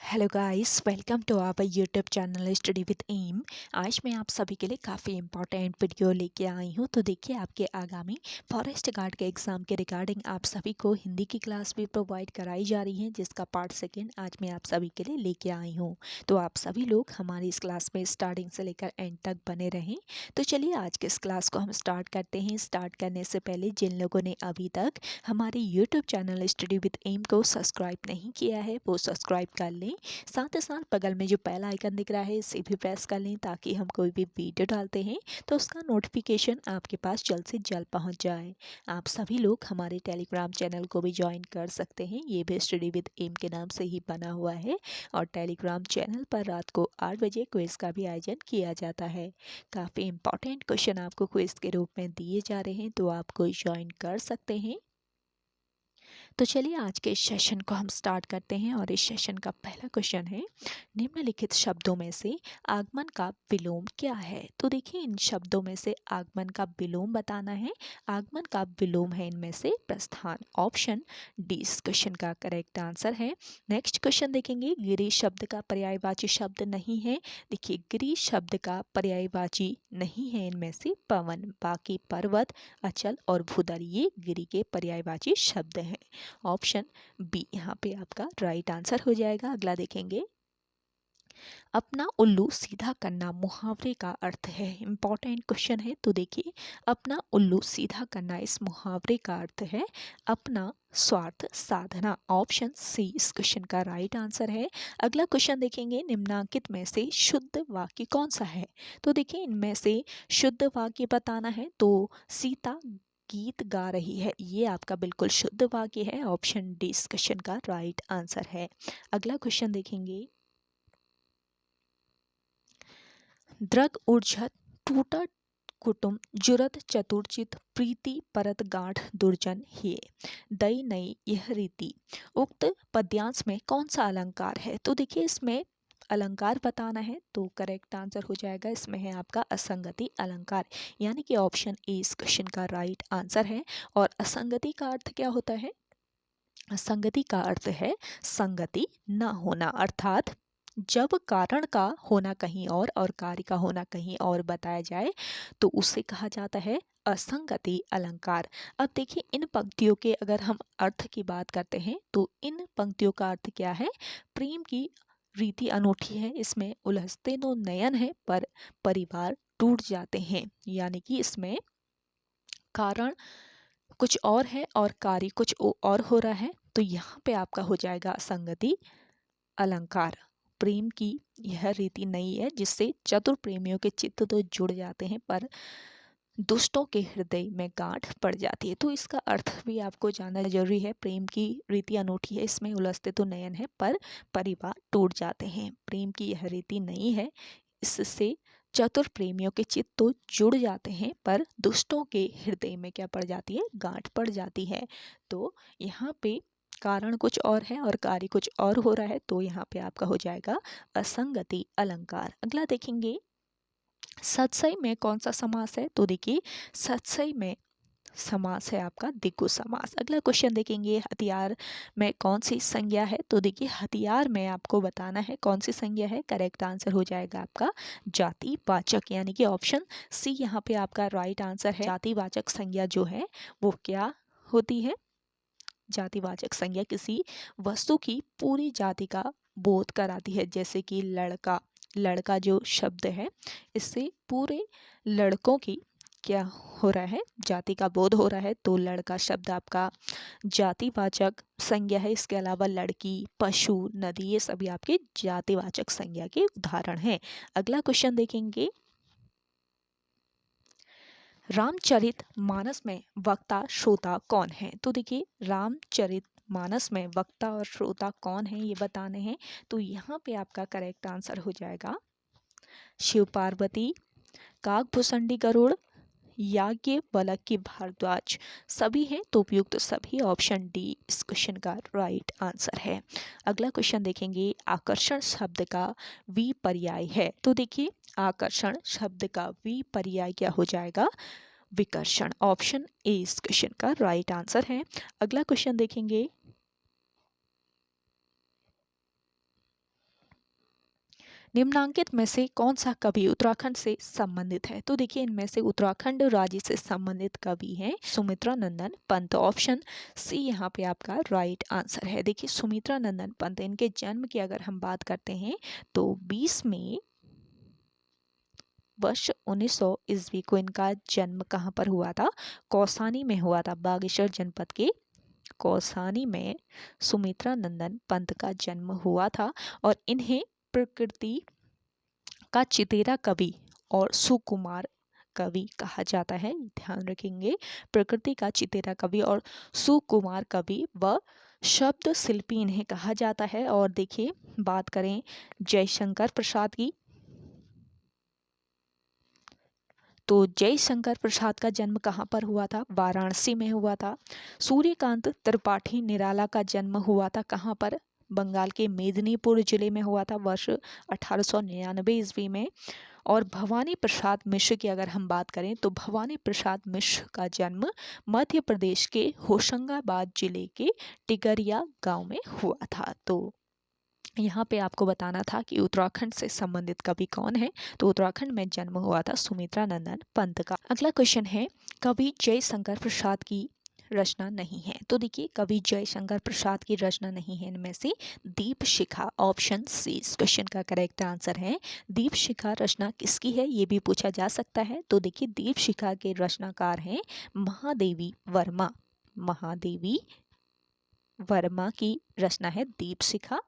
Hello guys, welcome to our YouTube channel study with M. आज मैं आप सभी के लिए काफ़ी इंपॉर्टेंट वीडियो लेके आई हूँ। तो देखिए, आपके आगामी फॉरेस्ट गार्ड के एग्ज़ाम के रिगार्डिंग आप सभी को हिंदी की क्लास भी प्रोवाइड कराई जा रही है, जिसका पार्ट सेकंड आज मैं आप सभी के लिए लेके आई हूँ। तो आप सभी लोग हमारी इस क्लास में स्टार्टिंग से लेकर एंड तक बने रहें। तो चलिए आज के इस क्लास को हम स्टार्ट करते हैं। स्टार्ट करने से पहले जिन लोगों ने अभी तक हमारे YouTube channel study with M को सब्सक्राइब नहीं किया है, वो सब्सक्राइब कर लें। साथ ही साथ बगल में जो बेल आइकन दिख रहा है, इसे भी प्रेस कर लें ताकि हम कोई भी वीडियो डालते हैं तो उसका नोटिफिकेशन आपके पास जल्द से जल्द पहुंच जाए। आप सभी लोग हमारे टेलीग्राम चैनल को भी ज्वाइन कर सकते हैं। ये भी स्टडी विद एम के नाम से ही बना हुआ है और टेलीग्राम चैनल पर रात को 8 बजे क्विज का भी आयोजन किया जाता है। काफ़ी इंपॉर्टेंट क्वेश्चन आपको क्विज के रूप में दिए जा रहे हैं, तो आप कोई ज्वाइन कर सकते हैं। तो चलिए आज के इस सेशन को हम स्टार्ट करते हैं और इस सेशन का पहला क्वेश्चन है, निम्नलिखित शब्दों में से आगमन का विलोम क्या है। तो देखिए, इन शब्दों में से आगमन का विलोम बताना है। आगमन का विलोम है इनमें से प्रस्थान। ऑप्शन डी इस क्वेश्चन का करेक्ट आंसर है। नेक्स्ट क्वेश्चन देखेंगे, गिरि शब्द का पर्यायवाची शब्द नहीं है। देखिए, गिरि शब्द का पर्यायवाची नहीं है इनमें से पवन। बाकी पर्वत, अचल और भूदल ये गिरि के पर्यायवाची शब्द हैं। ऑप्शन बी यहाँ पे आपका राइट आंसर हो जाएगा। अगला देखेंगे, अपना उल्लू सीधा करना मुहावरे का अर्थ है। इंपॉर्टेंट क्वेश्चन है। तो देखिए, अपना उल्लू सीधा करना इस मुहावरे का अर्थ है अपना स्वार्थ साधना। ऑप्शन सी इस क्वेश्चन का राइट आंसर है। अगला क्वेश्चन देखेंगे, निम्नांकित में से शुद्ध वाक्य कौन सा है। तो देखिए, इनमें से शुद्ध वाक्य बताना है। तो सीता गीत गा रही है, ये आपका बिल्कुल शुद्ध वाक्य है। ऑप्शन डी इस क्वेश्चन का राइट आंसर है। अगला क्वेश्चन देखेंगे, द्रग ऊर्जत टूटा कुटुम जुरत चतुर्चित प्रीति परत गाढ़ दुर्जन हे दई नई यह रीति। उक्त पद्यांश में कौन सा अलंकार है। तो देखिए, इसमें अलंकार बताना है। तो करेक्ट आंसर हो जाएगा, इसमें है आपका असंगति अलंकार, यानी कि ऑप्शन ए इस क्वेश्चन का राइट आंसर है। और असंगति का अर्थ क्या होता है। असंगति का अर्थ है संगति न होना, अर्थात जब कारण का होना कहीं और कार्य का होना कहीं और बताया जाए तो उसे कहा जाता है असंगति अलंकार। अब देखिए, इन पंक्तियों के अगर हम अर्थ की बात करते हैं तो इन पंक्तियों का अर्थ क्या है। प्रेम की रीति अनूठी है, इसमें उलझते तो नयन है पर परिवार टूट जाते हैं, यानी कि इसमें कारण कुछ और है और कार्य कुछ और हो रहा है। तो यहाँ पे आपका हो जाएगा असंगति अलंकार। प्रेम की यह रीति नहीं है जिससे चतुर प्रेमियों के चित्त तो जुड़ जाते हैं पर दुष्टों के हृदय में गांठ पड़ जाती है। तो इसका अर्थ भी आपको जानना जरूरी है। प्रेम की रीति अनूठी है, इसमें उलझते तो नयन है पर परिवार टूट जाते हैं। प्रेम की यह रीति नहीं है, इससे चतुर प्रेमियों के चित्त तो जुड़ जाते हैं पर दुष्टों के हृदय में क्या पड़ जाती है, गांठ पड़ जाती है। तो यहाँ पे कारण कुछ और है और कार्य कुछ और हो रहा है, तो यहाँ पे आपका हो जाएगा असंगति अलंकार। अगला देखेंगे, सत्सई में कौन सा समास है। तो देखिए, सत्सई में समास है आपका द्विगु समास। अगला क्वेश्चन देखेंगे, हथियार में कौन सी संज्ञा है। तो देखिए, हथियार में आपको बताना है कौन सी संज्ञा है। करेक्ट आंसर हो जाएगा आपका जातिवाचक, यानी कि ऑप्शन सी यहाँ पे आपका राइट आंसर है। जातिवाचक संज्ञा जो है वो क्या होती है। जातिवाचक संज्ञा किसी वस्तु की पूरी जाति का बोध कराती है, जैसे कि लड़का। लड़का जो शब्द है, इससे पूरे लड़कों की क्या हो रहा है, जाति का बोध हो रहा है। तो लड़का शब्द आपका जातिवाचक संज्ञा है। इसके अलावा लड़की, पशु, नदी, ये सभी आपके जातिवाचक संज्ञा के उदाहरण हैं। अगला क्वेश्चन देखेंगे, रामचरित मानस में वक्ता श्रोता कौन है। तो देखिए, रामचरित मानस में वक्ता और श्रोता कौन है ये बताने हैं। तो यहाँ पे आपका करेक्ट आंसर हो जाएगा शिव पार्वती, काकभूषणी गरुड़, याज्ञवल्क्य भारद्वाज, सभी हैं। तो उपयुक्त सभी, ऑप्शन डी इस क्वेश्चन का राइट आंसर है। अगला क्वेश्चन देखेंगे, आकर्षण शब्द का विपर्याय है। तो देखिए, आकर्षण शब्द का विपर्याय क्या हो जाएगा, विकर्षण। ऑप्शन ए इस क्वेश्चन का राइट आंसर है। अगला क्वेश्चन देखेंगे, निम्नांकित में से कौन सा कवि उत्तराखंड से संबंधित है? तो देखिए इनमें से उत्तराखंड राज्य से संबंधित कवि हैं सुमित्रा नंदन पंत। ऑप्शन सी यहाँ पे आपका राइट आंसर है। देखिए सुमित्रा नंदन पंत, इनके जन्म की अगर हम बात करते हैं तो 20 मई वर्ष 1900 ईस्वी को इनका जन्म कहाँ पर हुआ था? कौसानी में हुआ था। बागेश्वर जनपद के कौसानी में सुमित्रा नंदन पंत का जन्म हुआ था और इन्हें प्रकृति का चितेरा कवि और सुकुमार कवि कहा जाता है। ध्यान रखेंगे, प्रकृति का चितेरा कवि और सुकुमार कवि व शब्द शिल्पी इन्हें कहा जाता है। और देखिए बात करें जयशंकर प्रसाद की, तो जयशंकर प्रसाद का जन्म कहाँ पर हुआ था? वाराणसी में हुआ था। सूर्यकांत त्रिपाठी निराला का जन्म हुआ था कहाँ पर? बंगाल के मेदिनीपुर जिले में हुआ था वर्ष 1899 ईस्वी में। और भवानी प्रसाद मिश्र की अगर हम बात करें तो भवानी प्रसाद मिश्र का जन्म मध्य प्रदेश के होशंगाबाद जिले के टिकरिया गांव में हुआ था। तो यहाँ पे आपको बताना था कि उत्तराखंड से संबंधित कवि कौन है। तो उत्तराखंड में जन्म हुआ था सुमित्रा नंदन पंत का। अगला क्वेश्चन है, कवि जयशंकर प्रसाद की रचना नहीं है। तो देखिए कवि जयशंकर प्रसाद की रचना नहीं है इनमें से दीप शिखा। ऑप्शन सी इस क्वेश्चन का करेक्ट आंसर है। दीप शिखा रचना किसकी है ये भी पूछा जा सकता है। तो देखिए दीप शिखा के रचनाकार हैं महादेवी वर्मा। महादेवी वर्मा की रचना है दीप शिखा।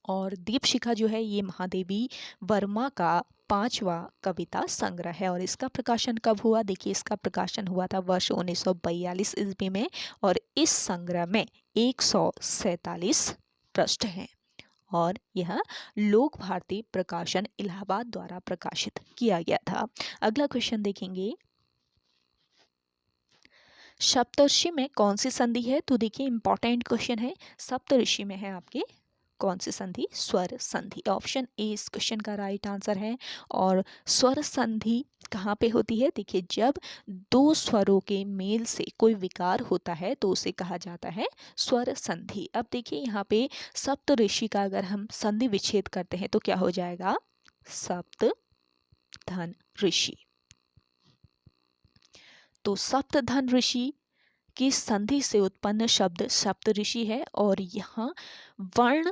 और दीप शिखा जो है ये महादेवी वर्मा का 5वां कविता संग्रह है। और इसका प्रकाशन कब हुआ? देखिए इसका प्रकाशन हुआ था वर्ष 1942 ईस्वी में और इस संग्रह में 147 पृष्ठ हैं और यह लोक भारती प्रकाशन इलाहाबाद द्वारा प्रकाशित किया गया था। अगला क्वेश्चन देखेंगे, सप्तऋषि में कौन सी संधि है? तो देखिए इंपॉर्टेंट क्वेश्चन है, सप्तऋषि में है आपके कौन सी संधि? स्वर संधि। ऑप्शन ए इस क्वेश्चन का राइट आंसर है। और स्वर संधि कहाँ पे होती है? देखिए जब दो स्वरों के मेल से कोई विकार होता है तो उसे कहा जाता है स्वर संधि। अब देखिए यहाँ पे सप्त ऋषि का अगर हम संधि विच्छेद करते हैं तो क्या हो जाएगा? सप्त धन ऋषि। तो सप्त धन ऋषि की संधि से उत्पन्न शब्द सप्त ऋषि है और यहाँ वर्ण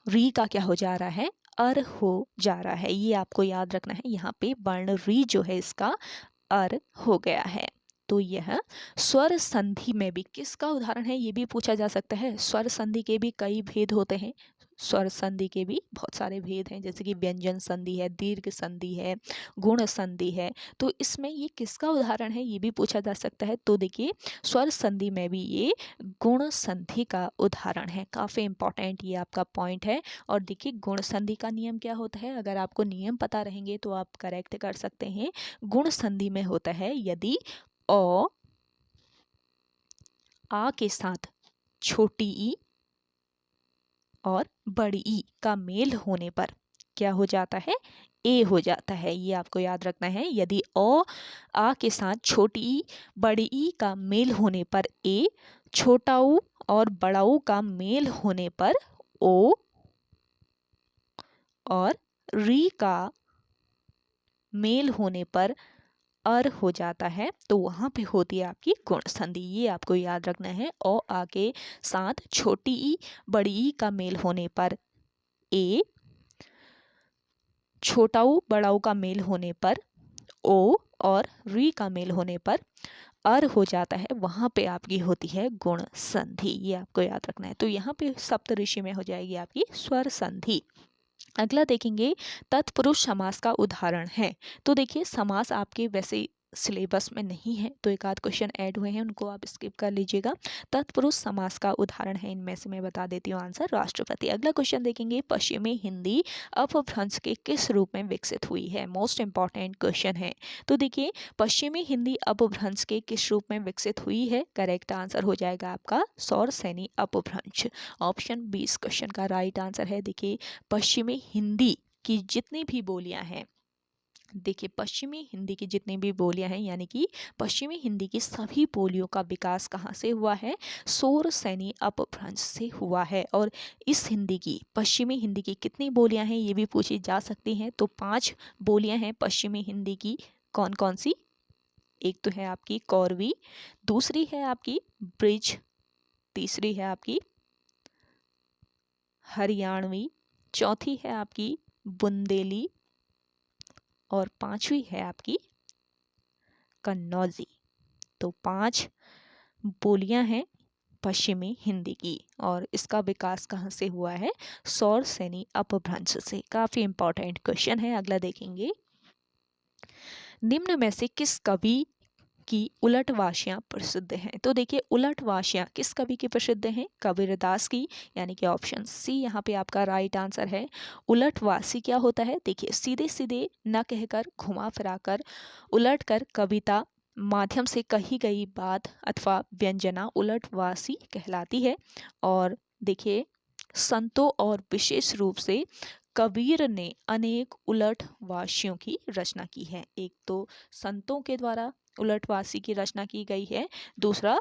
री का क्या हो जा रहा है? अर हो जा रहा है। ये आपको याद रखना है, यहाँ पे वर्ण री जो है इसका अर हो गया है। तो यह स्वर संधि में भी किसका उदाहरण है ये भी पूछा जा सकता है। स्वर संधि के भी कई भेद होते हैं, स्वर संधि के भी बहुत सारे भेद हैं, जैसे कि व्यंजन संधि है, दीर्घ संधि है, गुण संधि है। तो इसमें ये किसका उदाहरण है ये भी पूछा जा सकता है। तो देखिए स्वर संधि में भी ये गुण संधि का उदाहरण है। काफ़ी इंपॉर्टेंट ये आपका पॉइंट है। और देखिए गुण संधि का नियम क्या होता है, अगर आपको नियम पता रहेंगे तो आप करेक्ट कर सकते हैं। गुण संधि में होता है यदि आ के साथ छोटी ई और बड़ी ई का मेल होने पर क्या हो जाता है? ए हो जाता है। ये आपको याद रखना है। यदि आ के साथ छोटी ई बड़ी ई का मेल होने पर ए, छोटा ऊ और बड़ा ऊ का मेल होने पर ओ और री का मेल होने पर अर हो जाता है, तो वहां पे होती है आपकी गुण संधि। ये आपको याद रखना है। ओ आ के साथ छोटी ई बड़ी ई का मेल होने पर ए, छोटा ऊ बड़ा ऊ का मेल होने पर ओ और री का मेल होने पर अर हो जाता है, वहां पे आपकी होती है गुण संधि। ये आपको याद रखना है। तो यहाँ पे सप्तऋषि में हो जाएगी आपकी स्वर संधि। अगला देखेंगे, तत्पुरुष समास का उदाहरण है। तो देखिए समास आपके वैसे सिलेबस में नहीं है तो एक आध क्वेश्चन ऐड हुए हैं, उनको आप स्किप कर लीजिएगा। तत्पुरुष समास का उदाहरण है इनमें से, मैं बता देती हूँ आंसर, राष्ट्रपति। अगला क्वेश्चन देखेंगे, पश्चिमी हिंदी अपभ्रंश के किस रूप में विकसित हुई है? मोस्ट इंपॉर्टेंट क्वेश्चन है। तो देखिए पश्चिमी हिंदी अपभ्रंश के किस रूप में विकसित हुई है? करेक्ट आंसर हो जाएगा आपका सौरसेनी अपभ्रंश। ऑप्शन बी इस क्वेश्चन का राइट आंसर है। देखिए पश्चिमी हिंदी की जितनी भी बोलियां हैं देखिए पश्चिमी हिंदी की जितनी भी बोलियां हैं यानी कि पश्चिमी हिंदी की सभी बोलियों का विकास कहाँ से हुआ है, शौर सैनी अपभ्रंश से हुआ है। और इस हिंदी की पश्चिमी हिंदी की कितनी बोलियां हैं ये भी पूछी जा सकती हैं। तो 5 बोलियां हैं पश्चिमी हिंदी की। कौन कौन सी? एक तो है आपकी कौरवी, दूसरी है आपकी ब्रिज, तीसरी है आपकी हरियाणवी, चौथी है आपकी बुंदेली और पांचवी है आपकी कन्नौजी। तो 5 बोलियां हैं पश्चिमी हिंदी की और इसका विकास कहाँ से हुआ है, सौर सैनी अपभ्रंश से। काफी इंपॉर्टेंट क्वेश्चन है। अगला देखेंगे, निम्न में से किस कवि की उलटवासियां प्रसिद्ध हैं? तो देखिए उलटवासियां किस कवि की प्रसिद्ध हैं, कबीरदास की, यानी कि ऑप्शन सी यहाँ पे आपका राइट आंसर है। उलटवासी क्या होता है? देखिए सीधे सीधे न कहकर घुमा फिराकर उलट कर कविता माध्यम से कही गई बात अथवा व्यंजना उलटवासी कहलाती है। और देखिए संतों और विशेष रूप से कबीर ने अनेक उलटवासियों की रचना की है। एक तो संतों के द्वारा उलटवासी की रचना की गई है, दूसरा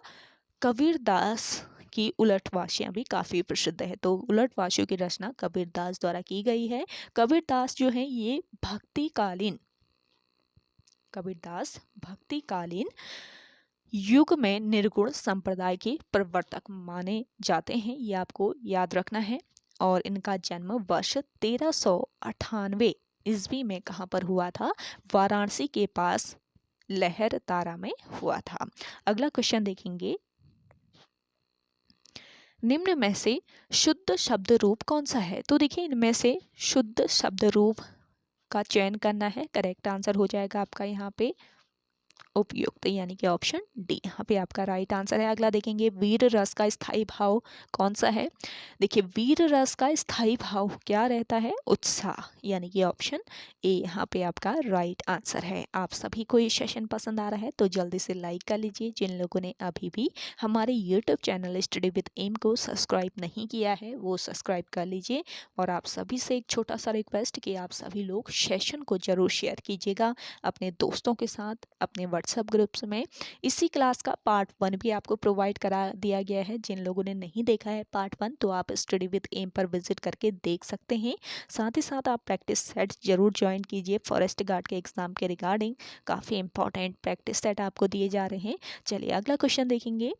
कबीरदास की उलटवासियां भी काफ़ी प्रसिद्ध है। तो उलटवासियों की रचना कबीरदास द्वारा की गई है। कबीरदास जो है ये कबीरदास भक्तिकालीन युग में निर्गुण संप्रदाय के प्रवर्तक माने जाते हैं, ये आपको याद रखना है। और इनका जन्म वर्ष 1398 ईस्वी में कहाँ पर हुआ था? वाराणसी के पास लहर तारा में हुआ था। अगला क्वेश्चन देखेंगे, निम्न में से शुद्ध शब्द रूप कौन सा है? तो देखिए इनमें से शुद्ध शब्द रूप का चयन करना है। करेक्ट आंसर हो जाएगा आपका यहाँ पे उपयुक्त, यानी कि ऑप्शन डी यहाँ पे आपका राइट आंसर है। अगला देखेंगे, वीर रस का स्थायी भाव कौन सा है? देखिए वीर रस का स्थायी भाव क्या रहता है? उत्साह, यानी कि ऑप्शन ए यहाँ पे आपका राइट आंसर है। आप सभी को ये सेशन पसंद आ रहा है तो जल्दी से लाइक कर लीजिए। जिन लोगों ने अभी भी हमारे YouTube channel study with M को सब्सक्राइब नहीं किया है वो सब्सक्राइब कर लीजिए। और आप सभी से एक छोटा सा रिक्वेस्ट कि आप सभी लोग सेशन को जरूर शेयर कीजिएगा अपने दोस्तों के साथ, अपने व्हाट्सएप ग्रुप्स में। इसी क्लास का पार्ट 1 भी आपको प्रोवाइड करा दिया गया है। जिन लोगों ने नहीं देखा है पार्ट 1 तो आप स्टडी विद एम पर विजिट करके देख सकते हैं। साथ ही साथ आप प्रैक्टिस सेट जरूर ज्वाइन कीजिए फॉरेस्ट गार्ड के एग्जाम के रिगार्डिंग। काफ़ी इंपॉर्टेंट प्रैक्टिस सेट आपको दिए जा रहे हैं। चलिए अगला क्वेश्चन देखेंगे,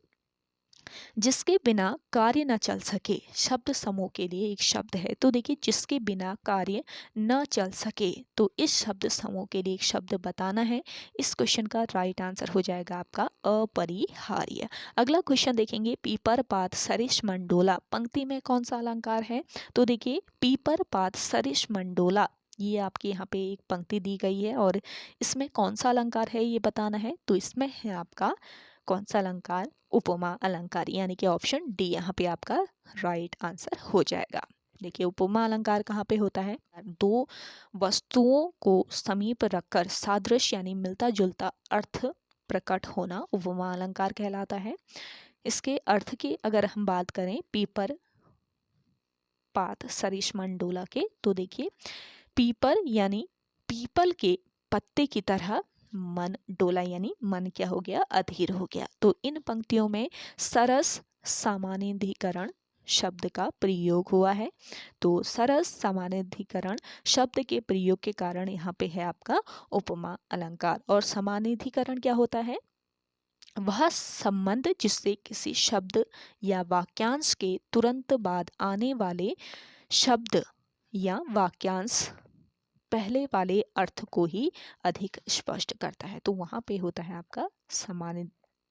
जिसके बिना कार्य न चल सके शब्द समूह के लिए एक शब्द है। तो देखिए जिसके बिना कार्य न चल सके, तो इस शब्द समूह के लिए एक शब्द बताना है। इस क्वेश्चन का राइट आंसर हो जाएगा आपका अपरिहार्य। अगला क्वेश्चन देखेंगे, पीपर पात सरिष मंडोला पंक्ति में कौन सा अलंकार है? तो देखिए पीपर पात सरिष मंडोला ये आपके यहाँ पे एक पंक्ति दी गई है और इसमें कौन सा अलंकार है ये बताना है। तो इसमें है आपका कौन सा अलंकार? उपमा अलंकार, यानी कि ऑप्शन डी यहाँ पे आपका राइट आंसर हो जाएगा। देखिए उपमा अलंकार कहाँ पे होता है? दो वस्तुओं को समीप रखकर सादृश्य यानी मिलता जुलता अर्थ प्रकट होना उपमा अलंकार कहलाता है। इसके अर्थ की अगर हम बात करें पीपर पात सरिष मंडोला के, तो देखिए पीपर यानी पीपल के पत्ते की तरह मन डोला, यानी मन क्या हो गया? अधीर हो गया। तो इन पंक्तियों में सरस सामान्यधिकरण शब्द का प्रयोग हुआ है। तो सरस सामान्यधिकरण शब्द के प्रयोग के कारण यहाँ पे है आपका उपमा अलंकार। और सामान्यधिकरण क्या होता है? वह संबंध जिससे किसी शब्द या वाक्यांश के तुरंत बाद आने वाले शब्द या वाक्यांश पहले वाले अर्थ को ही अधिक स्पष्ट करता है। तो वहाँ पे होता है आपका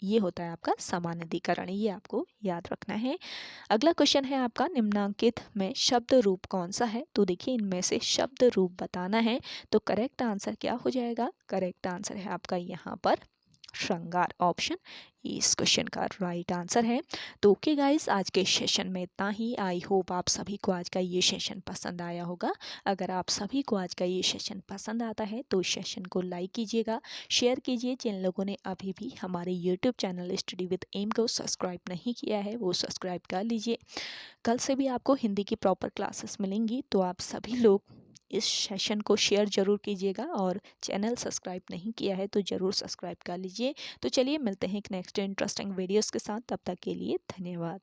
ये होता है आपका सामान्यधिकरण, ये आपको याद रखना है। अगला क्वेश्चन है आपका, निम्नांकित में शब्द रूप कौन सा है? तो देखिए इनमें से शब्द रूप बताना है। तो करेक्ट आंसर क्या हो जाएगा? करेक्ट आंसर है आपका यहाँ पर श्रृंगार, ऑप्शन इस क्वेश्चन का राइट आंसर है। तो ओके गाइस, आज के सेशन में इतना ही। आई होप आप सभी को आज का ये सेशन पसंद आया होगा। अगर आप सभी को आज का ये सेशन पसंद आता है तो इस सेशन को लाइक कीजिएगा, शेयर कीजिए। जिन लोगों ने अभी भी हमारे YouTube channel study with M को सब्सक्राइब नहीं किया है वो सब्सक्राइब कर लीजिए। कल से भी आपको हिंदी की प्रॉपर क्लासेस मिलेंगी तो आप सभी लोग इस सेशन को शेयर ज़रूर कीजिएगा और चैनल सब्सक्राइब नहीं किया है तो ज़रूर सब्सक्राइब कर लीजिए। तो चलिए मिलते हैं एक नेक्स्ट इंटरेस्टिंग वीडियोज़ के साथ, तब तक के लिए धन्यवाद।